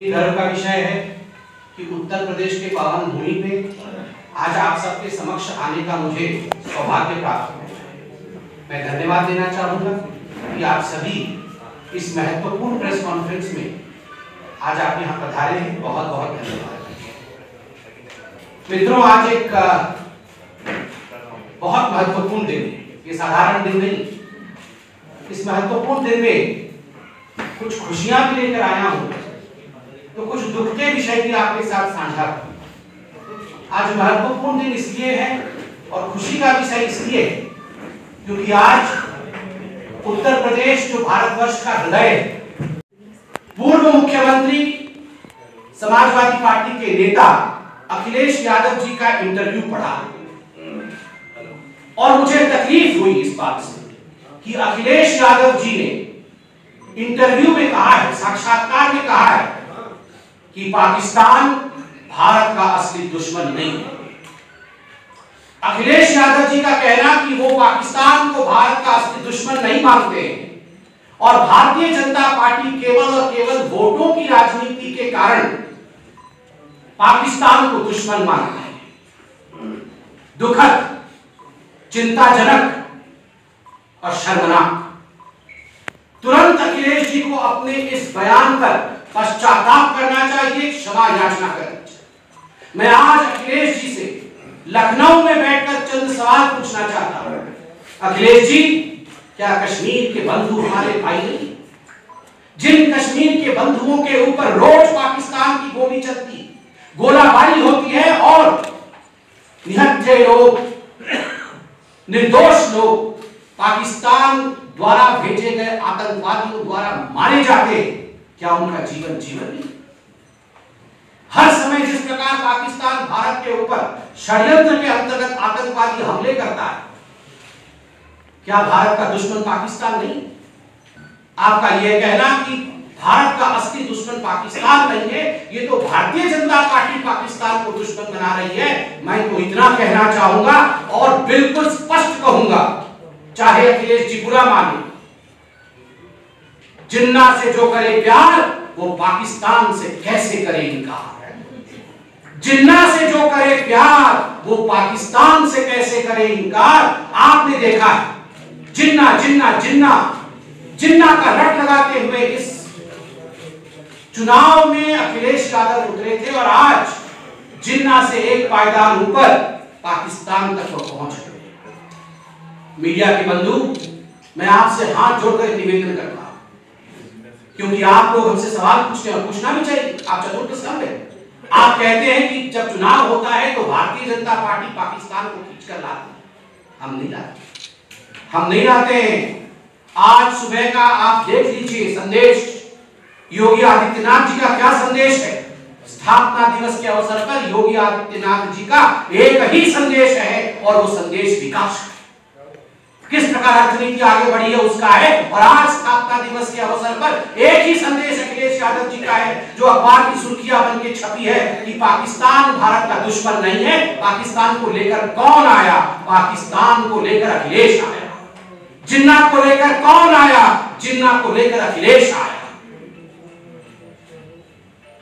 गर्व का विषय है कि उत्तर प्रदेश के पावन भूमि पे आज आप सबके समक्ष आने का मुझे सौभाग्य प्राप्त है। मैं धन्यवाद देना चाहूंगा कि आप सभी इस महत्वपूर्ण प्रेस कॉन्फ्रेंस में आज आप यहाँ पधारे हैं। बहुत बहुत धन्यवाद। मित्रों, आज एक बहुत महत्वपूर्ण दिन है। ये साधारण दिन नहीं। इस महत्वपूर्ण दिन में कुछ खुशियां भी लेकर आया हूं, तो कुछ दुख के विषय भी आपके साथ साझा करूं। आज महत्वपूर्ण दिन इसलिए है और खुशी का विषय इसलिए है क्योंकि आज उत्तर प्रदेश जो भारतवर्ष का हृदय है, पूर्व मुख्यमंत्री समाजवादी पार्टी के नेता अखिलेश यादव जी का इंटरव्यू पढ़ा और मुझे तकलीफ हुई इस बात से कि अखिलेश यादव जी ने इंटरव्यू में कहा है, साक्षात्कार में कहा है कि पाकिस्तान भारत का असली दुश्मन नहीं है। अखिलेश यादव जी का कहना कि वो पाकिस्तान को भारत का असली दुश्मन नहीं मानते हैं और भारतीय जनता पार्टी केवल और केवल वोटों की राजनीति के कारण पाकिस्तान को दुश्मन मानता है। दुखद, चिंताजनक और शर्मनाक। तुरंत अखिलेश जी को अपने इस बयान पर पश्चाताप करना चाहिए, क्षमा याचना करनी चाहिए। मैं आज अखिलेश जी से लखनऊ में बैठकर चंद सवाल पूछना चाहता हूं। अखिलेश जी, क्या कश्मीर के बंधु हमारे भाई नहीं? जिन कश्मीर के बंधुओं के ऊपर रोज पाकिस्तान की गोली चलती, गोलाबारी होती है और निहत्थे लोग, निर्दोष लोग पाकिस्तान द्वारा भेजे गए आतंकवादियों द्वारा मारे जाते, क्या उनका जीवन जीवन नहीं? हर समय जिस प्रकार पाकिस्तान भारत के ऊपर षड्यंत्र के अंतर्गत आतंकवादी हमले करता है, क्या भारत का दुश्मन पाकिस्तान नहीं? आपका यह कहना कि भारत का असली दुश्मन पाकिस्तान नहीं है, ये तो भारतीय जनता पार्टी पाकिस्तान को दुश्मन बना रही है। मैं तो इतना कहना चाहूंगा और बिल्कुल स्पष्ट कहूंगा, चाहे अखिलेश जी बुरा माने, जिन्ना से जो करे प्यार वो पाकिस्तान से कैसे करे इनकार। जिन्ना से जो करे प्यार वो पाकिस्तान से कैसे करे इनकार। आपने देखा है जिन्ना जिन्ना जिन्ना जिन्ना का रट लगाते हुए इस चुनाव में अखिलेश यादव उतरे थे और आज जिन्ना से एक पायदान ऊपर पाकिस्तान तक वो पहुंच गए। मीडिया के बंधु, मैं आपसे हाथ जोड़कर निवेदन करता हूं, क्योंकि आप लोग हमसे सवाल पूछते हैं और पूछना भी चाहिए। आप चतुर्थ स्तंभ हैं। आप कहते हैं कि जब चुनाव होता है तो भारतीय जनता पार्टी पाकिस्तान को खींचकर लाती है। हम नहीं लाते, हम नहीं लाते हैं। आज सुबह का आप देख लीजिए संदेश, योगी आदित्यनाथ जी का क्या संदेश है। स्थापना दिवस के अवसर पर योगी आदित्यनाथ जी का एक ही संदेश है और वो संदेश विकास है। किस प्रकार अर्थनीति आगे बढ़ी है उसका है। और आज स्थापना दिवस के अवसर पर एक ही संदेश अखिलेश यादव जी का है, जो अखबार की सुर्खियां बन के छपी है कि पाकिस्तान भारत का दुश्मन नहीं है। पाकिस्तान को लेकर कौन आया? पाकिस्तान को लेकर अखिलेश आया। जिन्ना को लेकर कौन आया? जिन्ना को लेकर अखिलेश आया।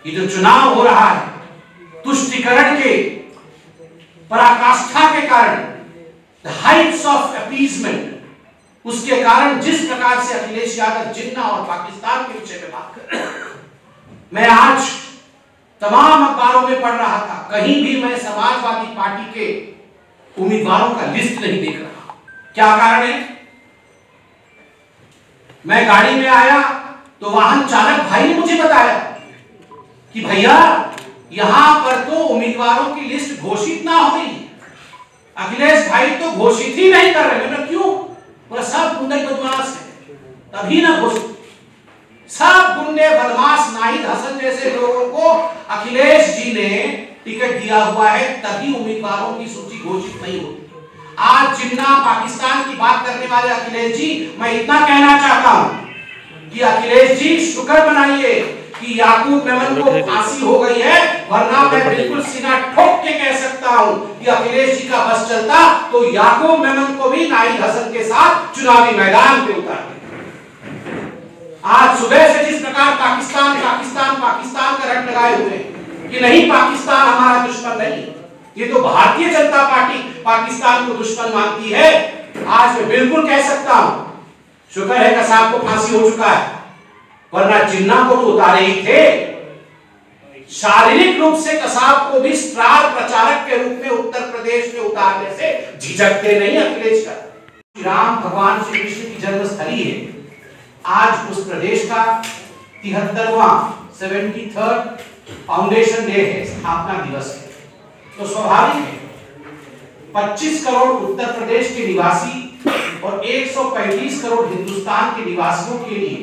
ये जो चुनाव हो रहा है, तुष्टीकरण के पराकाष्ठा के कारण, The heights of appeasement, उसके कारण जिस प्रकार से अखिलेश यादव जिन्ना और पाकिस्तान के विषय में बात कर रहे हैं, मैं आज तमाम अखबारों में पढ़ रहा था, कहीं भी मैं समाजवादी पार्टी के उम्मीदवारों का लिस्ट नहीं देख रहा। क्या कारण है? मैं गाड़ी में आया तो वाहन चालक भाई ने मुझे बताया कि भैया यहां पर तो उम्मीदवारों की लिस्ट घोषित ना हो रही, अखिलेश भाई तो घोषित ही नहीं कर रहे। मैंने क्यों? बोला सब गुंडे बदमाश है, तभी ना घोषित। सब गुंडे बदमाश नाहिद हसन जैसे लोगों को अखिलेश जी ने टिकट दिया हुआ है, तभी उम्मीदवारों की सूची घोषित नहीं होती। आज जिन्ना पाकिस्तान की बात करने वाले अखिलेश जी, मैं इतना कहना चाहता हूं कि अखिलेश जी शुक्र मनाइए कि याकूब मेमन को फांसी हो गई है, वरना मैं बिल्कुल सीना ठोक के कह सकता हूं कि अखिलेश जी का बस चलता तो याकूब मेमन को भी नाहिद हसन के साथ चुनावी मैदान पे उतार देते। आज सुबह से जिस प्रकार पाकिस्तान पाकिस्तान पाकिस्तान का रट लगाए हुए हैं कि नहीं, पाकिस्तान हमारा दुश्मन नहीं, ये तो भारतीय जनता पार्टी पाकिस्तान को दुश्मन मानती है। आज मैं बिल्कुल कह सकता हूं, शुक्र है कसाब को फांसी हो चुका है, वरना जिन्ना को तो उतारे ही थे। शारीरिक रूप से कसाब को भी स्टार प्रचारक के रूप में उत्तर प्रदेश में उतारने से झिझकते नहीं अखिलेश का। राम भगवान श्री कृष्ण की जन्मस्थली है। आज उस प्रदेश का 73वां 73rd फाउंडेशन डे है, स्थापना दिवस है। तो स्वाभाविक है 25 करोड़ उत्तर प्रदेश के निवासी और 135 करोड़ हिंदुस्तान के निवासियों के लिए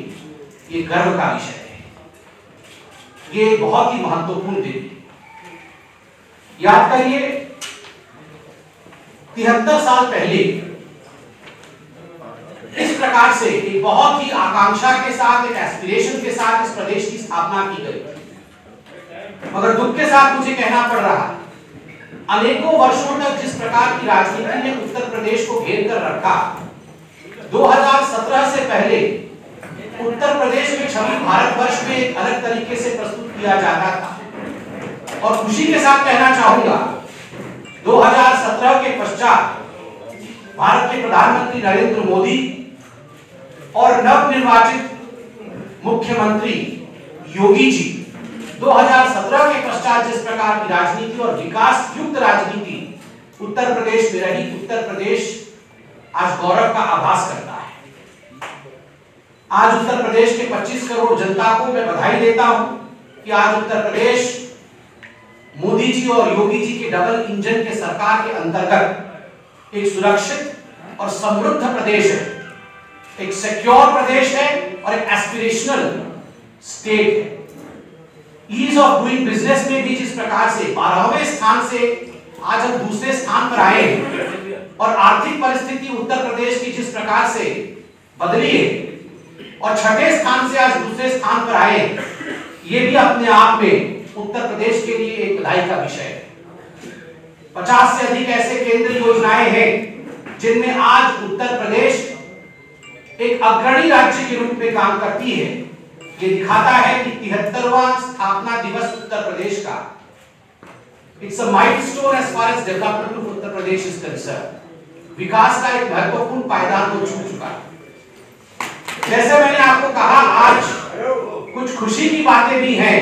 ये गर्व का विषय है। ये बहुत ही महत्वपूर्ण दिन है। याद करिए 73 साल पहले इस प्रकार से एक बहुत ही आकांक्षा के साथ, एक एस्पिरेशन के साथ इस प्रदेश की स्थापना की गई। मगर दुख के साथ मुझे कहना पड़ रहा है, अनेकों वर्षों तक जिस प्रकार की राजनीति ने उत्तर प्रदेश को घेर कर रखा, 2017 से पहले उत्तर प्रदेश में छवि भारतवर्ष में एक अलग तरीके से प्रस्तुत किया जाता था। और खुशी के साथ कहना चाहूंगा 2017 के पश्चात भारत के प्रधानमंत्री नरेंद्र मोदी और नवनिर्वाचित मुख्यमंत्री योगी जी 2017 के पश्चात जिस प्रकार की राजनीति और विकास युक्त राजनीति उत्तर प्रदेश में रही, उत्तर प्रदेश आज गौरव का आभास करता है। आज उत्तर प्रदेश के 25 करोड़ जनता को मैं बधाई देता हूं कि आज उत्तर प्रदेश मोदी जी और योगी जी के डबल इंजन के सरकार के अंतर्गत एक सुरक्षित और समृद्ध प्रदेश है, एक सिक्योर प्रदेश है और एक एस्पिरेशनल स्टेट है। ईज ऑफ डूइंग बिजनेस में भी जिस प्रकार से 12वें स्थान से आज हम दूसरे स्थान पर आए हैं और आर्थिक परिस्थिति उत्तर प्रदेश की जिस प्रकार से बदली है और 6ठे स्थान से आज दूसरे स्थान पर आए, ये भी अपने आप में उत्तर प्रदेश के लिए एक बधाई का विषय है। 50 से अधिक ऐसे केंद्रीय योजनाएं हैं जिनमें आज उत्तर प्रदेश एक अग्रणी राज्य के रूप में काम करती है। ये दिखाता है कि 73वां स्थापना दिवस उत्तर प्रदेश का it's a milestone as far as development of Uttar Pradesh is concerned. विकास का एक महत्वपूर्ण पायदान हो चुका है। जैसे मैंने आपको कहा, आज कुछ खुशी की बातें भी हैं,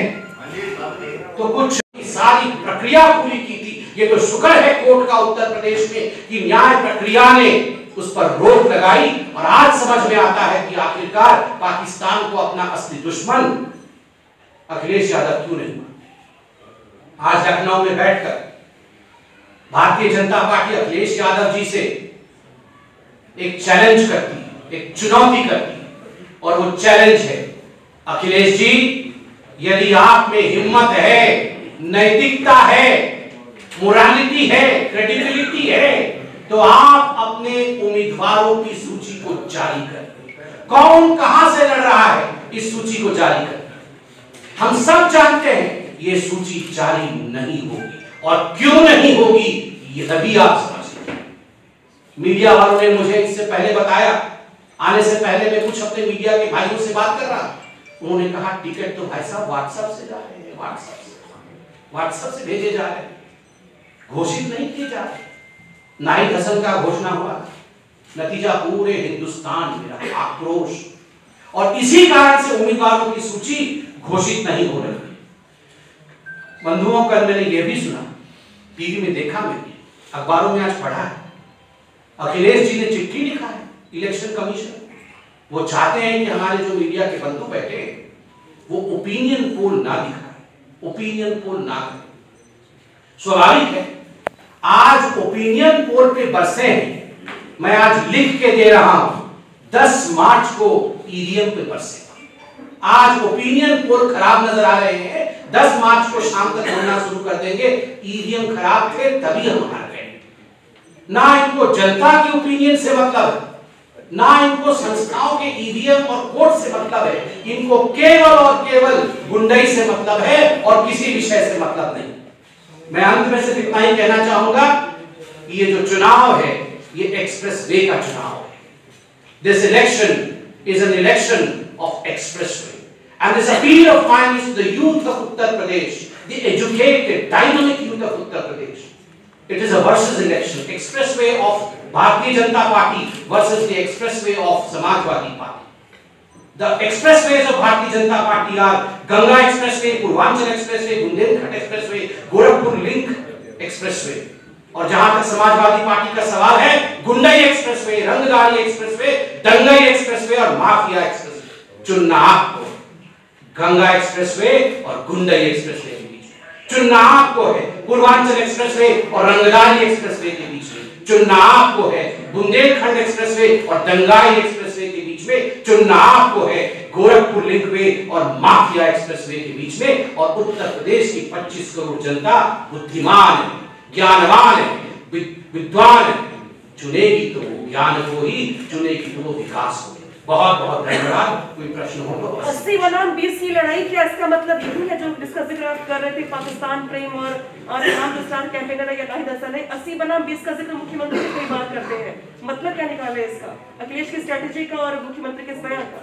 तो कुछ सारी प्रक्रिया पूरी की थी। ये तो शुक्र है कोर्ट का उत्तर प्रदेश में कि न्याय प्रक्रिया ने उस पर रोक लगाई और आज समझ में आता है कि आखिरकार पाकिस्तान को अपना असली दुश्मन अखिलेश यादव क्यों नहीं हुआ। आज लखनऊ में बैठकर भारतीय जनता पार्टी अखिलेश यादव जी से एक चैलेंज करती है, एक चुनौती करती है, और वो चैलेंज है, अखिलेश जी यदि आप में हिम्मत है, नैतिकता है, मोरालिटी है, क्रेडिबिलिटी है, तो आप अपने उम्मीदवारों की सूची को जारी करें। कौन कहां से लड़ रहा है, इस सूची को जारी करें। हम सब जानते हैं ये सूची जारी नहीं होगी, और क्यों नहीं होगी यह भी आप समझते हैं। मीडिया वालों ने मुझे इससे पहले बताया, आने से पहले मैं कुछ अपने मीडिया के भाइयों से बात कर रहा, उन्होंने कहा टिकट तो भाई साहब व्हाट्सएप से जा रहे हैं, व्हाट्सएप से भेजे जा रहे हैं, घोषित नहीं किए जा रहे। नाहिद हसन का घोषणा हुआ, नतीजा पूरे हिंदुस्तान में आक्रोश, और इसी कारण से उम्मीदवारों की सूची घोषित नहीं हो रही। बंधुओं, कल मैंने यह भी सुना, टीवी में देखा, मैंने अखबारों में आज पढ़ा है, अखिलेश जी ने चिट्ठी लिखा है इलेक्शन कमीशन। वो चाहते हैं कि हमारे जो मीडिया के बंधु बैठे वो ओपिनियन पोल ना दिखाएं, ओपिनियन पोल ना करें। स्वाभाविक है, आज ओपिनियन पोल पे बरसे हैं। मैं आज लिख के दे रहा हूं 10 मार्च को ईवीएम पे बरसेगा। आज ओपिनियन पोल खराब नजर आ रहे हैं, 10 मार्च को शाम तक होना शुरू कर देंगे। ईवीएम खराब थे तभी हम हार गए। ना इनको जनता की ओपिनियन से मतलब है, ना इनको संस्थाओं के ईवीएम और कोर्ट से मतलब है, इनको केवल और केवल गुंडाई से मतलब है और किसी विषय से मतलब नहीं। मैं अंत में सिर्फ इतना ही कहना चाहूंगा कि ये जो चुनाव है ये एक्सप्रेस वे का चुनाव है। This election is an election of expressway. And this appeal of mine is to the youth of Uttar Pradesh, the educated, dynamic youth of Uttar Pradesh. It is a versus election. Expressway of Bharatiya Janata Party versus the expressway of Samajwadi Party. The expressways of Bharatiya Janata Party are Ganga Expressway, Purvanchal Expressway, Bundelkhand Expressway, Gorakhpur Link Expressway. और जहां तक Samajwadi party का सवाल है, गुंडई expressway, रंगदारी expressway, दंगई expressway और mafia expressway. चुनना आपको गंगा एक्सप्रेसवे और गुंडई एक्सप्रेसवे के बीच में, चुनना आपको है पूर्वांचल एक्सप्रेसवे और रंगदारी एक्सप्रेसवे के बीच में, चुनना आपको है बुंदेलखंड एक्सप्रेसवे और दंगाई एक्सप्रेसवे के बीच में, चुनना आपको है गोरखपुर लिंकवे और माफिया एक्सप्रेसवे के बीच में। और उत्तर प्रदेश की 25 करोड़ जनता बुद्धिमान है, ज्ञानवान है, विद्वान है, चुनेगी तो वो ज्ञान को ही, चुनेगी तो वो विकास को। बहुत बहुत धन्यवाद। कोई प्रश्न हो तो 80 बनाम 20 की लड़ाई, क्या इसका मतलब यही है जो जिसका जिक्र आप कर रहे थे, पाकिस्तान प्रेम और हिंदुस्तान कैंपेनर या काहिद हसन है? 80 बनाम 20 का जिक्र मुख्यमंत्री कई बार करते हैं, मतलब क्या निकाले इसका, अखिलेश की स्ट्रेटेजी का और मुख्यमंत्री के बयान का?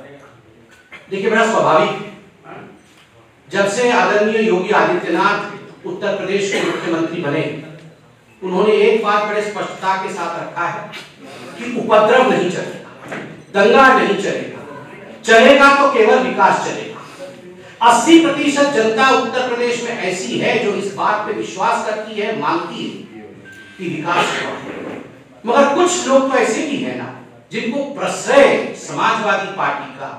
देखिए, बड़ा स्वाभाविक, जब से आदरणीय योगी आदित्यनाथ उत्तर प्रदेश के मुख्यमंत्री बने, उन्होंने एक बात बड़े स्पष्टता के साथ रखा है कि उपद्रव नहीं चलेगा, दंगा नहीं चलेगा, चलेगा तो केवल विकास चलेगा। 80% जनता उत्तर प्रदेश में ऐसी है जो इस बात पे विश्वास करती है, मानती है कि विकास होगा। मगर कुछ लोग तो ऐसे भी है ना, जिनको प्रश्रय समाजवादी पार्टी का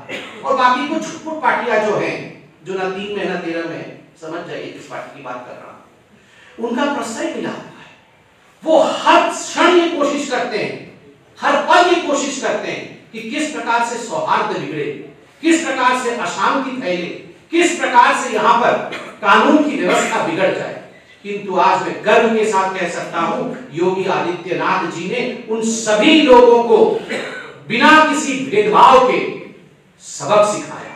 और बाकी कुछ पार्टियां जो हैं, जो ना 3 में ना 13 में, समझ जाइए किस पार्टी की बात कर रहा हूं, उनका प्रश्रय मिला हुआ है। वो हर क्षण ये कोशिश करते हैं, हर पल ये कोशिश करते हैं कि किस प्रकार से सौहार्द बिगड़े, किस प्रकार से अशांति फैले, किस प्रकार से यहाँ पर कानून की व्यवस्था बिगड़ जाए। किंतु आज मैं गर्व के साथ कह सकता हूं, योगी आदित्यनाथ जी ने उन सभी लोगों को बिना किसी भेदभाव के सबक सिखाया।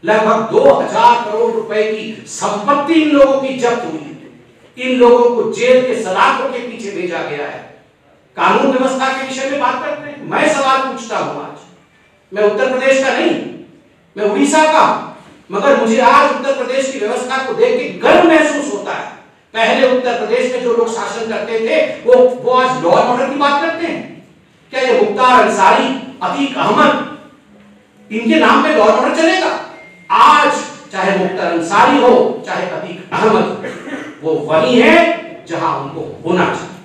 लगभग 2000 करोड़ रुपए की संपत्ति इन लोगों की जब्त हुई, इन लोगों को जेल के सलाखों के पीछे भेजा गया है। कानून व्यवस्था के विषय में बात करते हैं, मैं सवाल पूछता हूं आज, मैं उत्तर प्रदेश का नहीं, मैं उड़ीसा का, मगर मुझे आज उत्तर प्रदेश की व्यवस्था को देख के गर्व महसूस होता है। पहले उत्तर प्रदेश में जो लोग शासन करते थे, वो आज लॉ एंड ऑर्डर की बात करते हैं। क्या ये मुख्तार अंसारी, अतीक अहमद, इनके नाम पे लॉ एंड ऑर्डर चलेगा? आज चाहे मुख्तार अंसारी हो, चाहे अतीक अहमद, वो वही है जहां उनको होना चाहिए।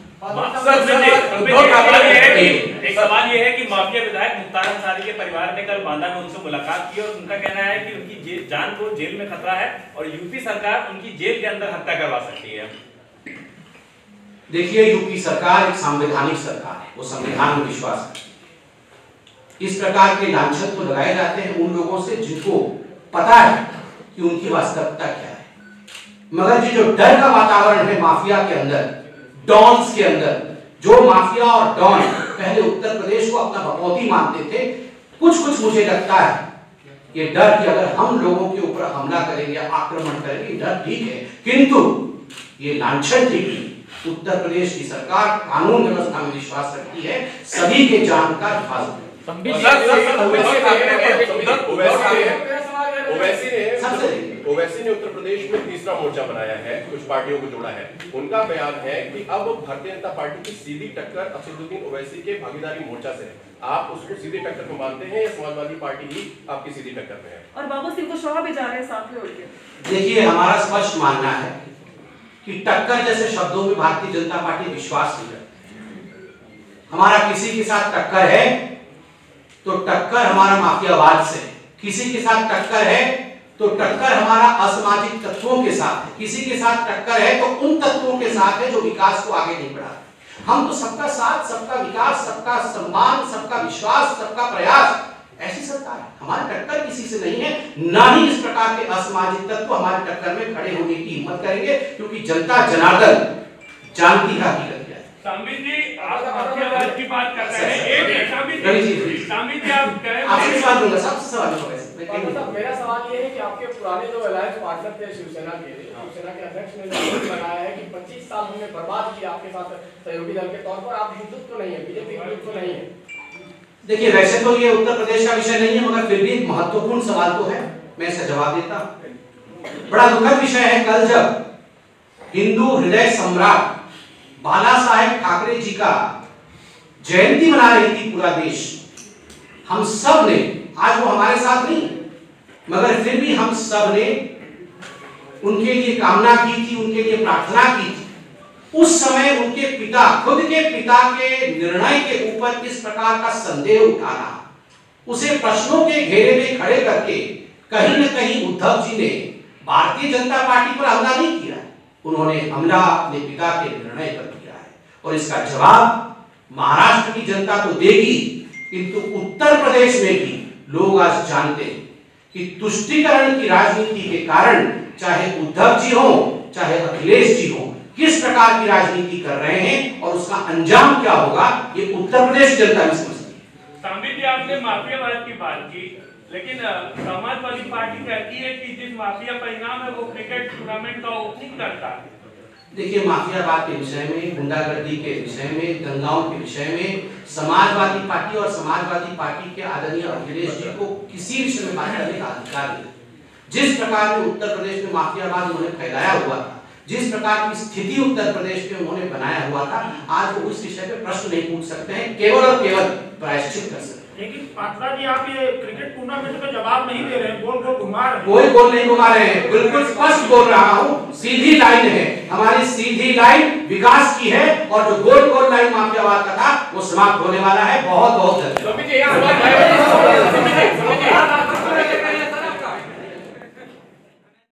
एक सवाल ये है कि माफिया विधायक मुख्तार अंसारी के परिवार ने कल बांदा में उनसे मुलाकात की और उनका कहना है कि उनकी जान को जेल में खतरा है और यूपी सरकार उनकी जेल के अंदर हत्या करवा सकती है। देखिए, यूपी सरकार एक संवैधानिक सरकार है, वो संविधान में विश्वास करती है। इस प्रकार के लांछन तो लगाए जाते हैं उन लोगों से जिनको पता है कि उनकी वास्तविकता क्या है। मगर ये जो डर का वातावरण है माफिया के अंदर, डॉन्स के अंदर, जो माफिया और डॉन पहले उत्तर प्रदेश को अपना भगवती मानते थे, कुछ मुझे लगता है ये डर कि अगर हम लोगों के ऊपर हमला करेंगे, आक्रमण करेंगे, डर ठीक है, किंतु ये लांछन ठीक नहीं। उत्तर प्रदेश की सरकार कानून व्यवस्था में विश्वास रखती है, सभी के जान का हिफाजत। ओवैसी ने उत्तर प्रदेश में तीसरा मोर्चा बनाया है, कुछ पार्टियों को जोड़ा है। उनका बयान है कि अब भारतीय जनता पार्टी की सीधी टक्कर असदुद्दीन ओवैसी के भागीदारी मोर्चा से है। आप उसको सीधी टक्कर में मानते हैं या समाजवादी पार्टी ही आपकी सीधी टक्कर में है? और बाबू सिंह को शोभा भी जा रहे हैं साथ में उनके। देखिए, हमारा स्पष्ट मानना है कि टक्कर जैसे शब्दों में भारतीय जनता पार्टी विश्वास नहीं करती। हमारा किसी के साथ टक्कर है तो टक्कर हमारा माफियावाद से, किसी के साथ टक्कर है तो टक्कर हमारा असामाजिक तत्वों के साथ है, किसी के साथ टक्कर है तो उन तत्वों के साथ है जो विकास को आगे नहीं बढ़ाते। हम तो सबका साथ, सबका विकास, सबका सम्मान, सबका विश्वास, सबका प्रयास, ऐसी सरकार है। हमारी टक्कर किसी से नहीं है, ना ही इस प्रकार के असामाजिक तत्व हमारे टक्कर में खड़े होने की हिम्मत करेंगे, क्योंकि जनता जनार्दन जानती है हकीकत क्या है। सामित जी, आप माफियावाद की बात कर रहे हैं, सामित जी आप कह रहे हैं, आपसे सवाल दूंगा, सबसे सवाल होगा। मेरा सवाल ये है कि आपके पुराने जो अलायंस पार्टनर थे शिवसेना के अध्यक्ष ने बताया है कि 25 साल हमने बर्बाद किया आपके साथ सहयोगी दल के तौर पर, आप हिंदुत्व नहीं है, बीजेपी हिंदुत्व नहीं है। देखिए, वैसे तो ये उत्तर प्रदेश का विषय नहीं है, मगर फिर भी एक महत्वपूर्ण सवाल तो है, मैं इसका जवाब देता हूं। बड़ा दुखद विषय है, कल जब हिंदू हृदय सम्राट बाला साहेब ठाकरे जी का जयंती मना रही थी पूरा देश, हम सब ने, आज वो हमारे साथ नहीं, मगर फिर भी हम सब ने उनके लिए कामना की थी, उनके लिए प्रार्थना की थी। उस समय उनके पिता, खुद के पिता के निर्णय के ऊपर किस प्रकार का संदेह उठाना, उसे प्रश्नों के घेरे में खड़े करके कहीं न कहीं उद्धव जी ने भारतीय जनता पार्टी पर हमला नहीं किया है, उन्होंने हमला अपने पिता के निर्णय पर किया है। और इसका जवाब महाराष्ट्र की जनता तो देगी, किंतु उत्तर प्रदेश में भी लोग आज जानते हैं कि तुष्टीकरण की राजनीति के कारण चाहे उद्धव जी हो, चाहे अखिलेश जी हो, किस प्रकार की राजनीति कर रहे हैं और उसका अंजाम क्या होगा, ये उत्तर प्रदेश जनता भी समझती है। सांबित जी, आपने माफियावाद की बात की, लेकिन समाजवादी पार्टी कहती है कि जिस माफिया परिणाम है वो क्रिकेट टूर्नामेंट का ओपनिंग करता है। देखिए, माफियावाद के विषय में, गुंडागर्दी के विषय में, दंगाओं के विषय में समाजवादी पार्टी और समाजवादी पार्टी के आदरणीय अखिलेश जी को किसी विषय में बात करने का अधिकार नहीं। जिस प्रकार में उत्तर प्रदेश में माफियावाद उन्होंने फैलाया हुआ था, जिस प्रकार की स्थिति उत्तर प्रदेश में उन्होंने बनाया हुआ था, आज वो उस विषय पे प्रश्न नहीं पूछ सकते हैं, केवल और केवल प्रायश्चित कर सकते हैं। लेकिन पात्रा जी, आप ये क्रिकेट टूर्नामेंट का जवाब नहीं दे रहे हैं, गोल गोल घुमा रहे हैं। कोई गोल नहीं घुमा रहे हैं, बिल्कुल स्पष्ट बोल रहा हूँ, सीधी लाइन है, हमारी सीधी लाइन विकास की है, और जो गोल गोल लाइन माफियावाद का था वो समाप्त होने वाला है। बहुत बहुत धन्यवाद।